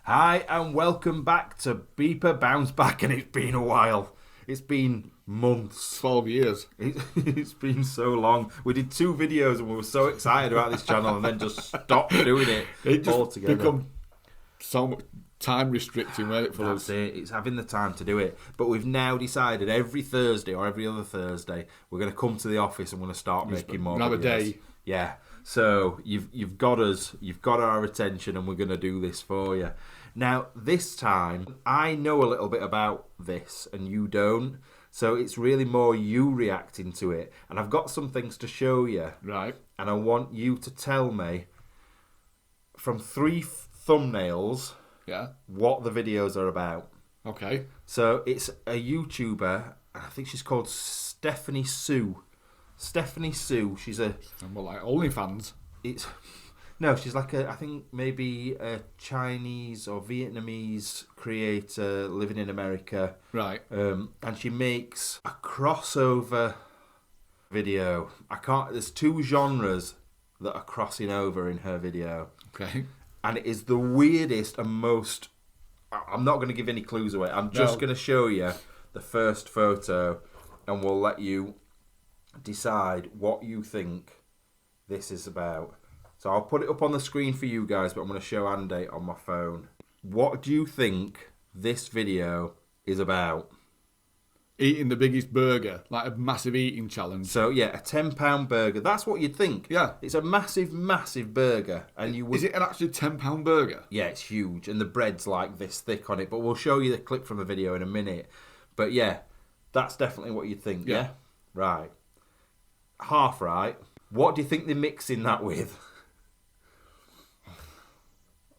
Hi and welcome back to Beeper Bounce Back, and it's been a while. It's been months. 12 years. It's been so long. We did 2 videos and we were so excited about this channel and then just stopped doing it It just altogether. become so much time restricting, wasn't it, for That's us? it. It's having the time to do it. But we've now decided every Thursday or every other Thursday we're going to come to the office and we're going to start making more Another videos. day. Yeah. So you've got us. You've got our attention, and we're going to do this for you. Now this time I know a little bit about this, and you don't. So it's really more you reacting to it, and I've got some things to show you. Right. And I want you to tell me from 3 thumbnails. Yeah. What the videos are about. Okay. So it's a YouTuber, I think she's called Stephanie Sue. Stephanie Sue, she's a... Well, like OnlyFans. No, she's like I think maybe a Chinese or Vietnamese creator living in America. Right. And she makes a crossover video. There's 2 genres that are crossing over in her video. Okay. And it is the weirdest and most... I'm not going to give any clues away. I'm just going to show you the first photo and we'll let you decide what you think this is about. So I'll put it up on the screen for you guys, but I'm going to show Andy on my phone. What do you think this video is about? Eating the biggest burger, like a massive eating challenge. So yeah, a £10 burger. That's what you'd think. Yeah. It's a massive, massive burger. And you would... Is it an actually £10 burger? Yeah, it's huge, and the bread's like this thick on it. But we'll show you the clip from the video in a minute. But yeah, that's definitely what you'd think. Yeah, right. Half right. What do you think they're mixing that with?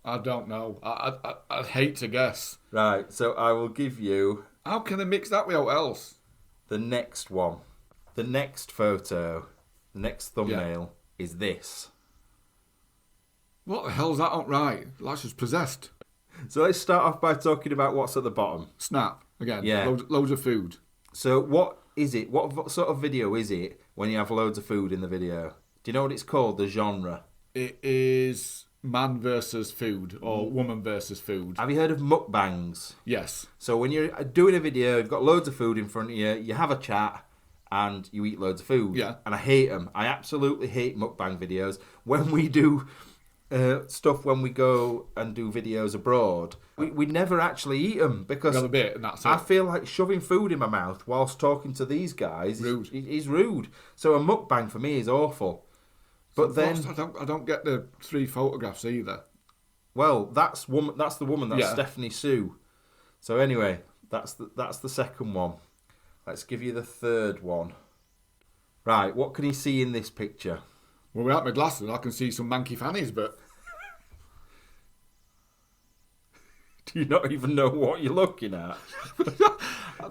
I don't know. I'd hate to guess. Right. So I will give you How can they mix that with what else? the next one. The next photo, the next thumbnail is this. What the hell's that on? Right. That's just possessed. So let's start off by talking about what's at the bottom. Snap. Again. Yeah. Loads of food. So what is it? What sort of video is it when you have loads of food in the video? Do you know what it's called, the genre? It is man versus food or woman versus food. Have you heard of mukbangs? Yes. So when you're doing a video, you've got loads of food in front of you, you have a chat, and you eat loads of food. Yeah. And I hate them. I absolutely hate mukbang videos. When we do stuff, when we go and do videos abroad, we never actually eat them because Another bit and that's it. I feel like shoving food in my mouth whilst talking to these guys is rude. So a mukbang for me is awful. But then I don't get the 3 photographs either. well, that's the woman. That's Yeah. Stephanie Sue. So anyway, that's the second one. Let's give you the third one. Right, what can you see in this picture? Well, without my glasses, I can see some manky fannies, but Do you not even know what you're looking at?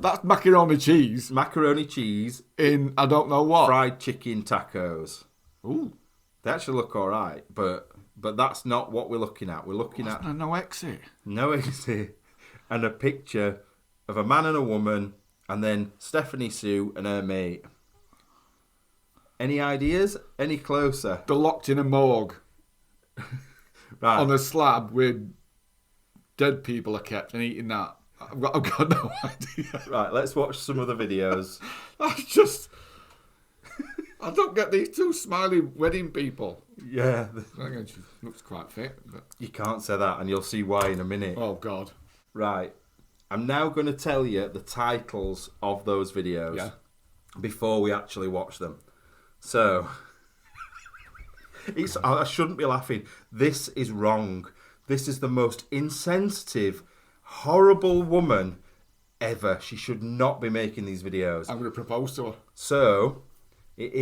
that's macaroni cheese Macaroni cheese, in I don't know what. fried chicken tacos. Ooh, They actually look all right, but that's not what we're looking at. We're looking at no exit. no exit and a picture of a man and a woman, and then Stephanie Sue and her mate. Any ideas? Any closer? They're locked in a morgue Right. on a slab where dead people are kept and eating that. I've got no idea. Right, let's watch some of the videos. That's just. I don't get these 2 smiley wedding people. Yeah, I think she looks quite fit, but you can't say that, and you'll see why in a minute. oh god. Right, I'm now going to tell you the titles of those videos Yeah. before we actually watch them. So, I shouldn't be laughing. This is wrong. This is the most insensitive, horrible woman ever. She should not be making these videos. I'm going to propose to her. So, it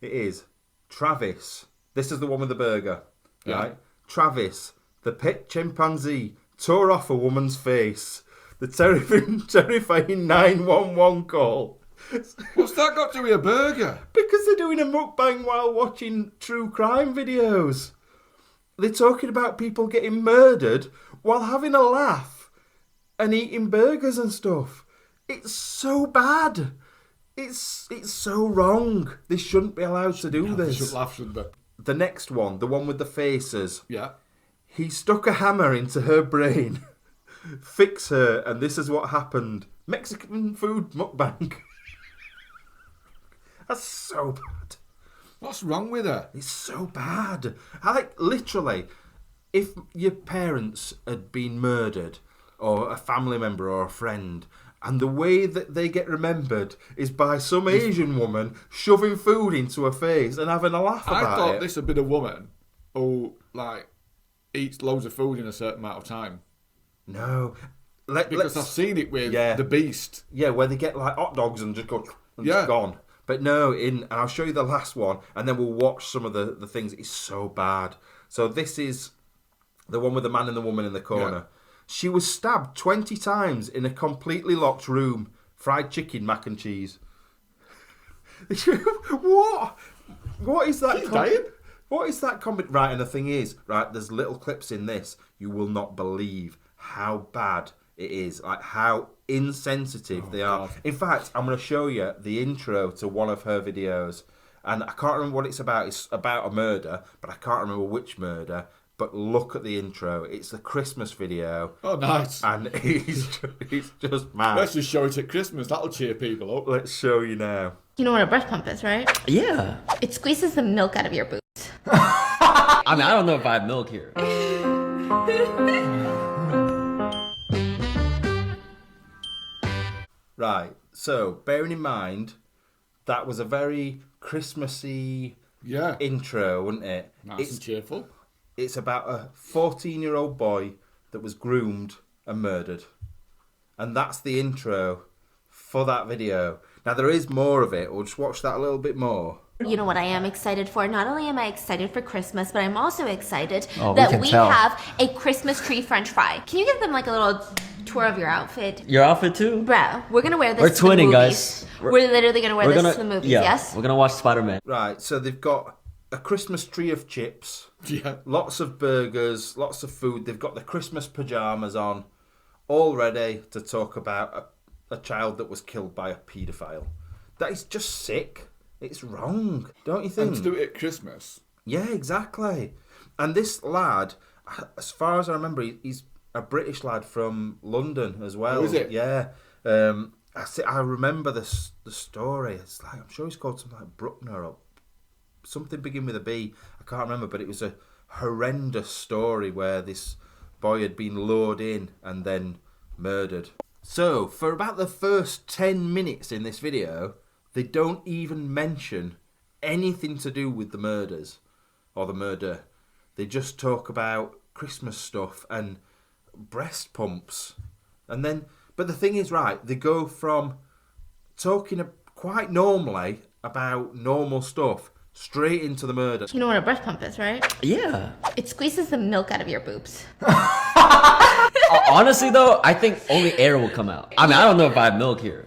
is Travis. This is the one with the burger, right? Yeah. Travis, the pet chimpanzee, tore off a woman's face. The terrifying 911 call. What's that got to do with a burger? Because they're doing a mukbang while watching true crime videos. They're talking about people getting murdered while having a laugh and eating burgers and stuff. It's so bad. It's so wrong. They shouldn't be allowed to do They this. should laugh, shouldn't they? The next one, the one with the faces. Yeah. He stuck a hammer into her brain, fix her, and this is what happened. Mexican food mukbang. That's so bad. What's wrong with her? It's so bad. Literally, if your parents had been murdered, or a family member or a friend, and the way that they get remembered is by some Asian woman shoving food into her face and having a laugh about it. I thought this would be the woman who, like, eats loads of food in a certain amount of time. No. Because I've seen it with the Beast. Yeah, where they get, like, hot dogs and just go, and just gone. But no, and I'll show you the last one, and then we'll watch some of the things. It's so bad. So this is the one with the man and the woman in the corner. Yeah. She was stabbed 20 times in a completely locked room. Fried chicken, mac and cheese. What? What is that? She's dying. What is that comment? Right, and the thing is, right, there's little clips in this. You will not believe how bad it is. Like, how insensitive they are. God. In fact, I'm going to show you the intro to one of her videos. And I can't remember what it's about. It's about a murder, but I can't remember which murder. But look at the intro. It's the Christmas video. Oh, nice. And he's just mad. Let's just show it at Christmas. That'll cheer people up. Let's show you now. You know what a breast pump is, right? Yeah. It squeezes the milk out of your boobs. I mean, I don't know if I have milk here. Right. So, bearing in mind, that was a very Christmassy intro, wasn't it? Nice and cheerful. It's about a 14-year-old boy that was groomed and murdered. And that's the intro for that video. Now, there is more of it. We'll just watch that a little bit more. You know what I am excited for? Not only am I excited for Christmas, but I'm also excited that we have a Christmas tree French fry. Can you give them like a little tour of your outfit? Your outfit too? Bro, we're going to wear this We're to twinning, the guys. movies. We're literally going to wear this to the movies, yes? We're going to watch Spider-Man. Right, so they've got a Christmas tree of chips. Yeah. Lots of burgers, lots of food. They've got the Christmas pajamas on, all ready to talk about a child that was killed by a paedophile. That is just sick. It's wrong, don't you think? And to do it at Christmas. Yeah, exactly. And this lad, as far as I remember, he's a British lad from London as well. Oh, is it? Yeah. I remember the story. It's like, I'm sure he's called something like Bruckner or something begin with a B. I can't remember, but it was a horrendous story where this boy had been lured in and then murdered. So, for about the first 10 minutes in this video, they don't even mention anything to do with the murders or the murder. They just talk about Christmas stuff and breast pumps. And then, but the thing is, right, they go from talking quite normally about normal stuff straight into the murder. You know what a breast pump is, right? Yeah. It squeezes the milk out of your boobs. Honestly, though, I think only air will come out. I mean, I don't know if I have milk here.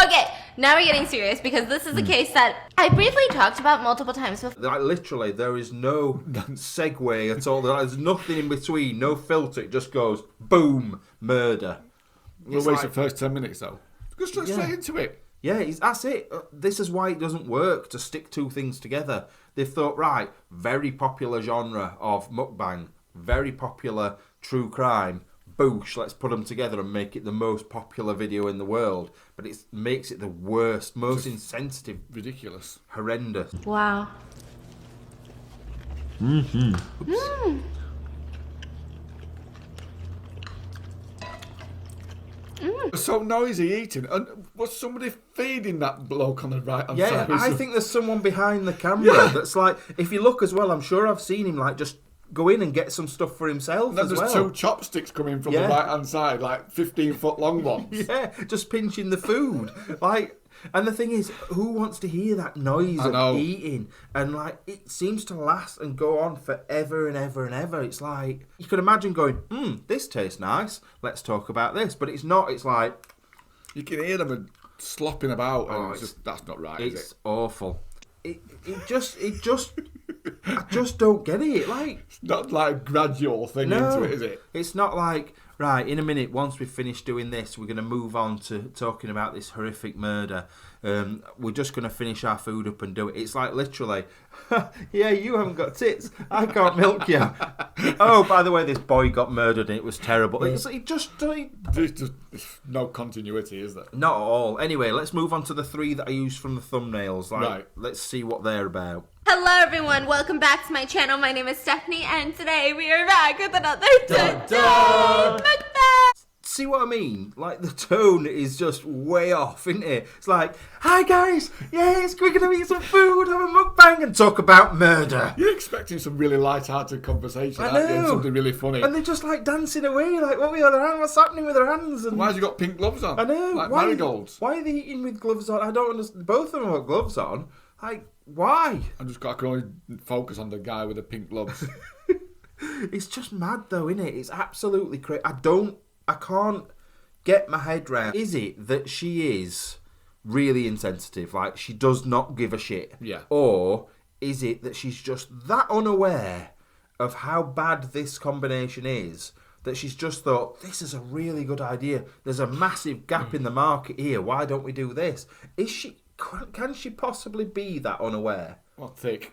Okay, now we're getting serious because this is a case that I briefly talked about multiple times before. Like, literally, there is no segue at all. There's nothing in between, no filter. It just goes, boom, murder. We'll waste the first 10 minutes, though. Go straight into it. Yeah, that's it. This is why it doesn't work to stick two things together. They've thought, right, very popular genre of mukbang, very popular true crime. Boosh, let's put them together and make it the most popular video in the world. But it makes it the worst, most insensitive. Ridiculous. Horrendous. Wow. Mm-hmm. Mm. So noisy eating. And was somebody feeding that bloke on the right hand side? Yeah, I think there's someone behind the camera that's like, if you look as well, I'm sure I've seen him like just go in and get some stuff for himself and then as there's well. two chopsticks coming from the right hand side, like 15-foot long ones. Yeah, just pinching the food. Like, and the thing is, who wants to hear that noise of eating? And like, it seems to last and go on forever and ever and ever. It's like, you can imagine going, this tastes nice. Let's talk about this. But it's not. It's like, you can hear them slopping about, and it's just, that's not right. It's awful. it just I just don't get it. Like, It's not like a gradual thing no, into it, is it? It's not like, right, in a minute, once we've finished doing this, we're going to move on to talking about this horrific murder. We're just going to finish our food up and do it. It's like literally, yeah, you haven't got tits. I can't milk you. Oh, by the way, this boy got murdered and it was terrible. There's just no continuity, is there? not at all. Anyway, let's move on to the 3 that I used from the thumbnails. Like, Right. Let's see what they're about. Hello everyone, welcome back to my channel. My name is Stephanie and today we are back with another mukbang. See what I mean? Like, the tone is just way off, isn't it? It's like, hi guys, yes, we're going to eat some food, have a mukbang and talk about murder. You're expecting some really light-hearted conversation, I aren't you? And know. something really funny. And they're just like dancing away, like, what with their hands? What's happening with their hands? And Why has he got pink gloves on? I know. Like why, marigolds. Why are they eating with gloves on? I don't understand. Both of them have gloves on. Like, why? I can only focus on the guy with the pink gloves. It's just mad though, isn't it? It's absolutely crazy. I can't get my head round. Is it that she is really insensitive? Like, she does not give a shit? Yeah. Or is it that she's just that unaware of how bad this combination is that she's just thought, this is a really good idea. There's a massive gap in the market here. Why don't we do this? Can she possibly be that unaware? What thick?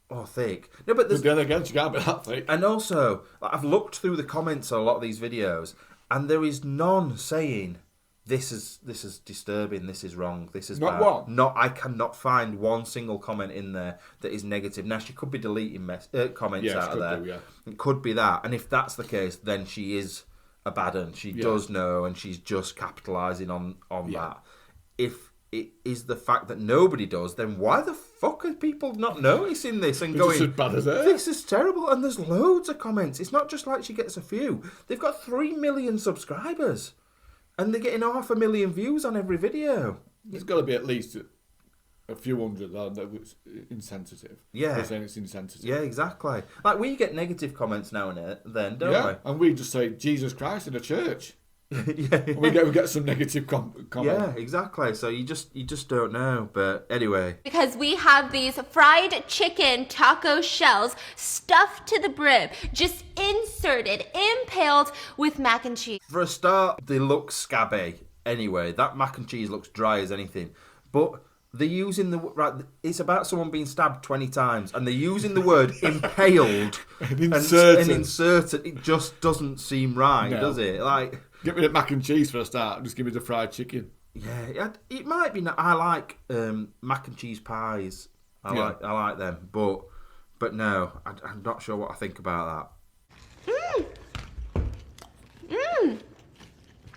Oh, thick. No, but But then again, she can't be that thick. and also, like, I've looked through the comments on a lot of these videos, and there is none saying this is disturbing, this is wrong, this is Not bad. one? I cannot find one single comment in there that is negative. Now, she could be deleting comments Yeah, she out of could there. do, yeah. It could be that, and if that's the case, then she is a bad un. She does know, and she's just capitalising on that. If it is the fact that nobody does, then why the fuck are people not noticing this and It's going, just as bad as her. this is terrible? And there's loads of comments. It's not just like she gets a few. They've got 3 million subscribers, and they're getting 500,000 views on every video. There's got to be at least a few hundred that was insensitive. Yeah. They're saying it's insensitive. Yeah, exactly. Like, we get negative comments now and then, don't Yeah, and we just say Jesus Christ in a church. we? Yeah. And we get some negative comment. Yeah, exactly. So you just don't know. But anyway, Because we have these fried chicken taco shells stuffed to the brim, just inserted, impaled with mac and cheese. for a start, they look scabby. Anyway, that mac and cheese looks dry as anything. But they're using it's about someone being stabbed 20 times, and they're using the word impaled And inserted. and inserted. It just doesn't seem right, No. does it? Like, Get me the mac and cheese for a start. Just give me the fried chicken. yeah, it might be. I like mac and cheese pies. I like them, but no, I'm not sure what I think about that.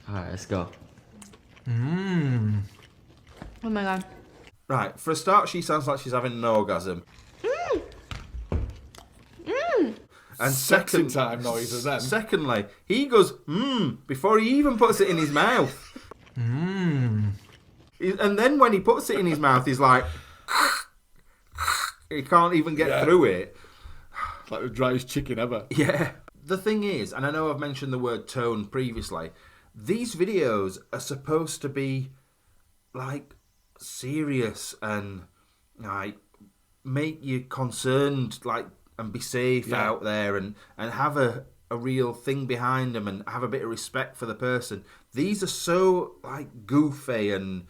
All right, let's go. Oh my god. Right, for a start, she sounds like she's having an orgasm. And Sexy time noises then. Secondly, he goes, before he even puts it in his mouth. And then when he puts it in his mouth, he's like, he can't even get through it. It's like the driest chicken ever. Yeah. The thing is, and I know I've mentioned the word tone previously, these videos are supposed to be, like, serious and, like, make you concerned, like, and be safe out there and have a real thing behind them and have a bit of respect for the person. These are so, like, goofy and,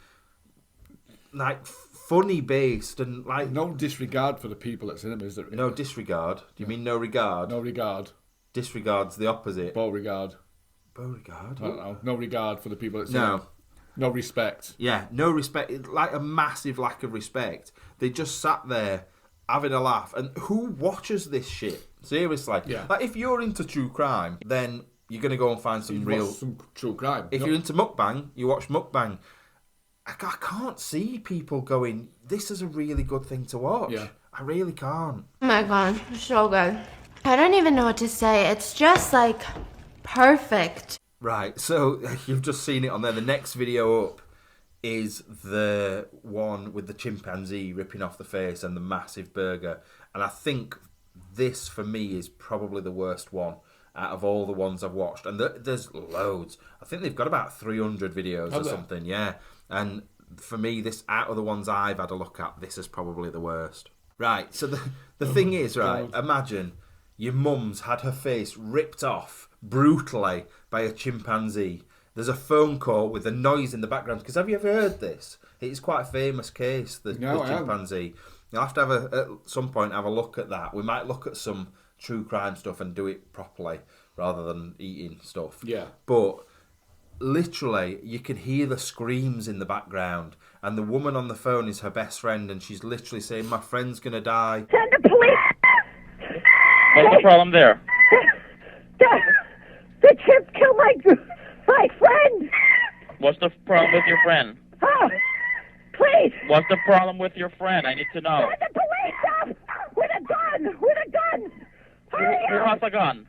like, funny based and, like... No disregard for the people at cinema, is there? No disregard. Do you mean no regard? No regard. Disregard's the opposite. Beauregard. Beauregard? I don't know. No regard for the people at cinema. No. No respect. Yeah, no respect. It's like a massive lack of respect. They just sat there having a laugh. And who watches this shit? Seriously. Yeah. Like, if you're into true crime, then you're going to go and find some real... Some true crime. If you're into mukbang, you watch mukbang. I can't see people going, this is a really good thing to watch. Yeah. I really can't. Oh my god, so good. I don't even know what to say. It's just like perfect. Right, so you've just seen it on there. The next video up is the one with the chimpanzee ripping off the face and the massive burger. And I think this, for me, is probably the worst one out of all the ones I've watched. And there's loads. I think they've got about 300 videos or something, yeah. And for me, this out of the ones I've had a look at, this is probably the worst. Right, so the thing is, right, imagine your mum's had her face ripped off brutally by a chimpanzee. There's a phone call with a noise in the background. Because have you ever heard this? It's quite a famous case, the chimpanzee. You'll have to at some point have a look at that. We might look at some true crime stuff and do it properly rather than eating stuff. Yeah. But literally, you can hear the screams in the background, and the woman on the phone is her best friend, and she's literally saying, "My friend's gonna die." Send the police. What's the problem there? The chimp killed my friend. What's the problem with your friend? Oh, please. What's the problem with your friend? I need to know. Send the police up with a gun. With a gun. Hurry Who up. has a gun?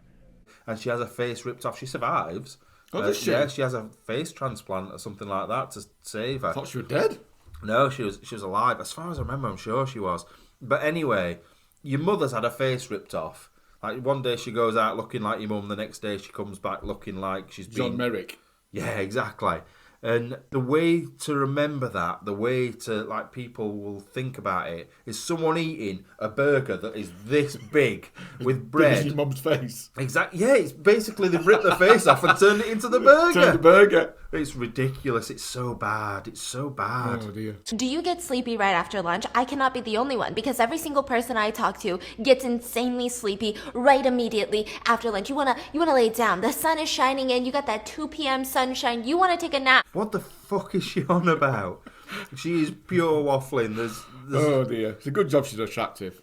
And she has her face ripped off. She survives. Oh, does she? Yeah, she has a face transplant or something like that to save her. I thought she was dead. No, she was alive. As far as I remember, I'm sure she was. But anyway, your mother's had her face ripped off. Like one day she goes out looking like your mum, the next day she comes back looking like she's been... John Merrick. Yeah, exactly. And the way to remember that, the way to, like, people will think about it, is someone eating a burger that is this big with bread. Big as your mum's face. Exactly. Yeah, it's basically they've ripped the face off and turned it into the burger. Turned the burger. It's ridiculous. It's so bad. It's so bad. Oh dear. Do you get sleepy right after lunch? I cannot be the only one because every single person I talk to gets insanely sleepy right immediately after lunch. You wanna lay down. The sun is shining in. You got that 2 p.m. sunshine. You wanna take a nap. What the fuck is she on about? She is pure waffling. There's Oh dear. It's a good job she's attractive.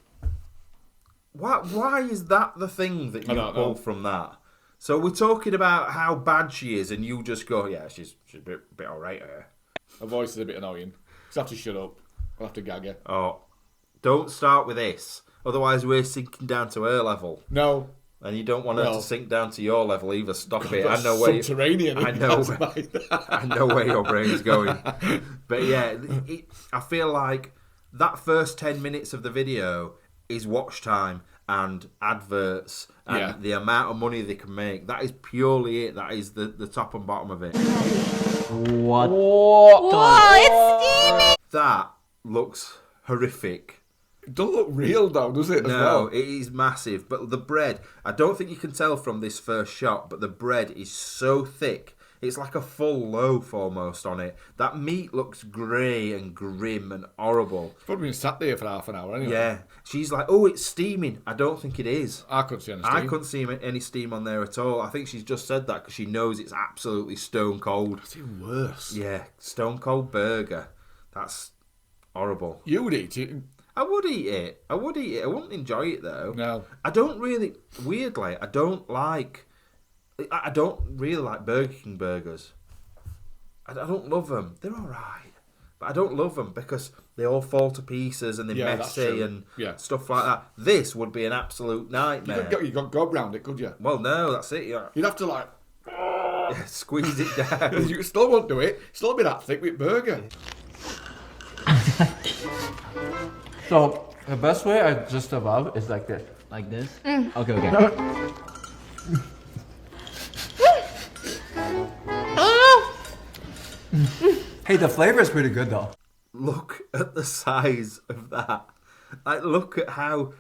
Why is that the thing that you don't pull know. from that? So we're talking about how bad she is, and you just go, yeah, she's a bit alright here. Her voice is a bit annoying. Just have to shut up. I'll have to gag her. Oh, don't start with this. Otherwise, we're sinking down to her level. No. And you don't want her to sink down to your level either. Stop it. I That's know where subterranean. I know where your brain's going. But yeah, I feel like that first 10 minutes of the video is watch time and adverts and the amount of money they can make. That is purely it. That is the top and bottom of it. What? Whoa, it's steamy! That looks horrific. It doesn't look real though, does it? As No, well? it is massive. But the bread, I don't think you can tell from this first shot, but the bread is so thick. It's like a full loaf almost on it. That meat looks grey and grim and horrible. It's probably been sat there for half an hour anyway. Yeah. She's like, oh, it's steaming. I don't think it is. I couldn't see any steam. I couldn't see any steam on there at all. I think she's just said that because she knows it's absolutely stone cold. It's even worse. Yeah, stone cold burger. That's horrible. You would eat it. I would eat it. I wouldn't enjoy it though. No. I don't really, weirdly, I don't really like Burger King burgers. I don't love them. They're alright. But I don't love them because they all fall to pieces and they're messy and stuff like that. This would be an absolute nightmare. You got gob round it, could you? Well, no, that's it. Yeah. You'd have to like... Squeeze it down. You still won't do it. Still be that thick with burger. So the best way I just above is like this. Like this? Okay, okay. Hey, the flavor is pretty good though. Look at the size of that. Like, look at how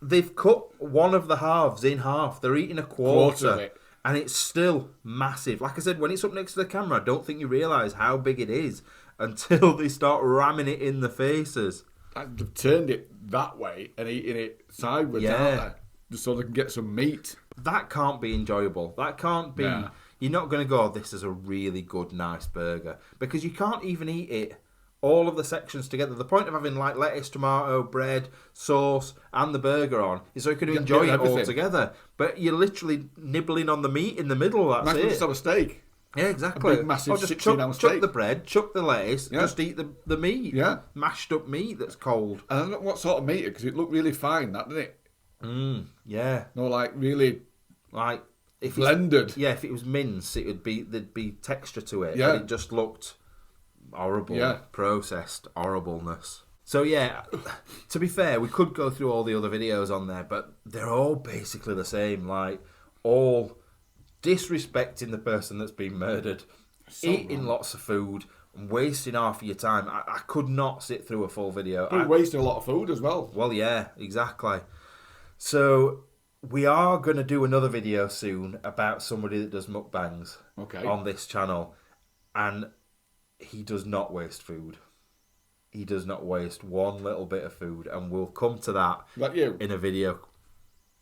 they've cut one of the halves in half. They're eating a quarter of it. And it's still massive. Like I said, when it's up next to the camera, I don't think you realise how big it is until they start ramming it in the faces. They've turned it that way and eating it sideways, aren't they? Just so they can get some meat. That can't be enjoyable. That can't be... Nah. You're not going to go, this is a really good, nice burger. Because you can't even eat it, all of the sections together. The point of having like lettuce, tomato, bread, sauce, and the burger on is so you can enjoy it all together. But you're literally nibbling on the meat in the middle, that's it. Just have a steak. Yeah, exactly. A big, massive just 16-ounce steak. chuck the bread, chuck the lettuce, just eat the meat. Yeah. Mashed up meat that's cold. And I don't know what sort of meat, because it looked really fine, that, didn't it? Yeah. No, like, really... Like... If blended. If it was mince, there'd be texture to it. Yeah. And it just looked horrible. Yeah. Processed horribleness. So yeah, to be fair, we could go through all the other videos on there, but they're all basically the same. Like, all disrespecting the person that's been murdered, eating lots of food, and wasting half of your time. I could not sit through a full video. But wasting a lot of food as well. Well, yeah, exactly. So we are going to do another video soon about somebody that does mukbangs on this channel. And he does not waste food. He does not waste one little bit of food. And we'll come to that you? in a video.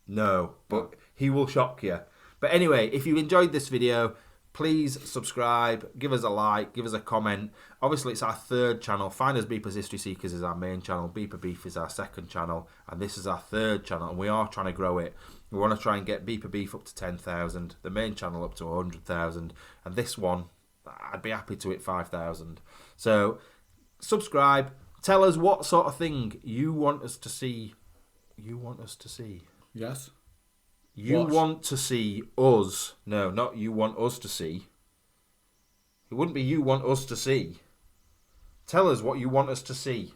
No, but he will shock you. But anyway, if you enjoyed this video, please subscribe, give us a like, give us a comment. Obviously, it's our third channel. Findersbeepers History Seekers is our main channel. Beeper Beef is our second channel. And this is our third channel. And we are trying to grow it. We want to try and get Beeper Beef up to 10,000. The main channel up to 100,000. And this one, I'd be happy to hit 5,000. So, subscribe. Tell us what sort of thing you want us to see. You want us to see. Yes. You want to see us. No, not you want us to see. It wouldn't be you want us to see. Tell us what you want us to see.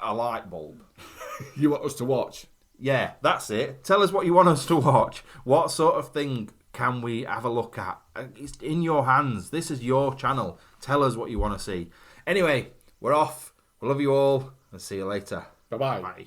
A light bulb. You want us to watch? Yeah, that's it. Tell us what you want us to watch. What sort of thing can we have a look at? It's in your hands. This is your channel. Tell us what you want to see. Anyway, we're off. We love you all and see you later. Bye-bye. Bye.